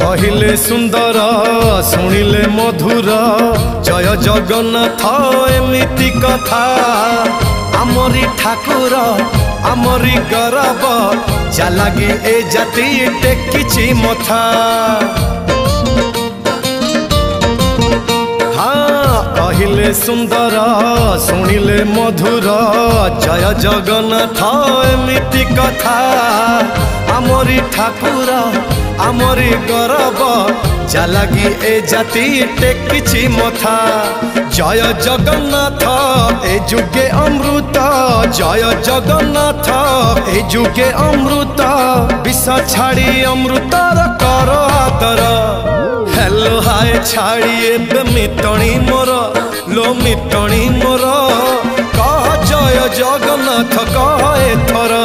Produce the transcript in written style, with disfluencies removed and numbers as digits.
कहिले सुंदर शुणिले मधुर जय जगन्नाथ एमिति कथा आमरी ठाकुर आमरी गौरव जालागी ए जाति टेकिछि मथा। हाँ कहिले सुंदर शुणिले मधुर जय जगन्नाथ एमिति कथा आमरी ठाकुर आमरी गौरव जालागी ए जाति टेकिछि मथा। जय जगन्नाथ ए जुगे अमृत जय जगन्नाथ ए जुगे अमृत विष छाड़ी अमृतर कर आदर। हेलो हाय छाड़ी एबे मितणी मोर लो मितणी मोर कह जय जगन्नाथ कह एथर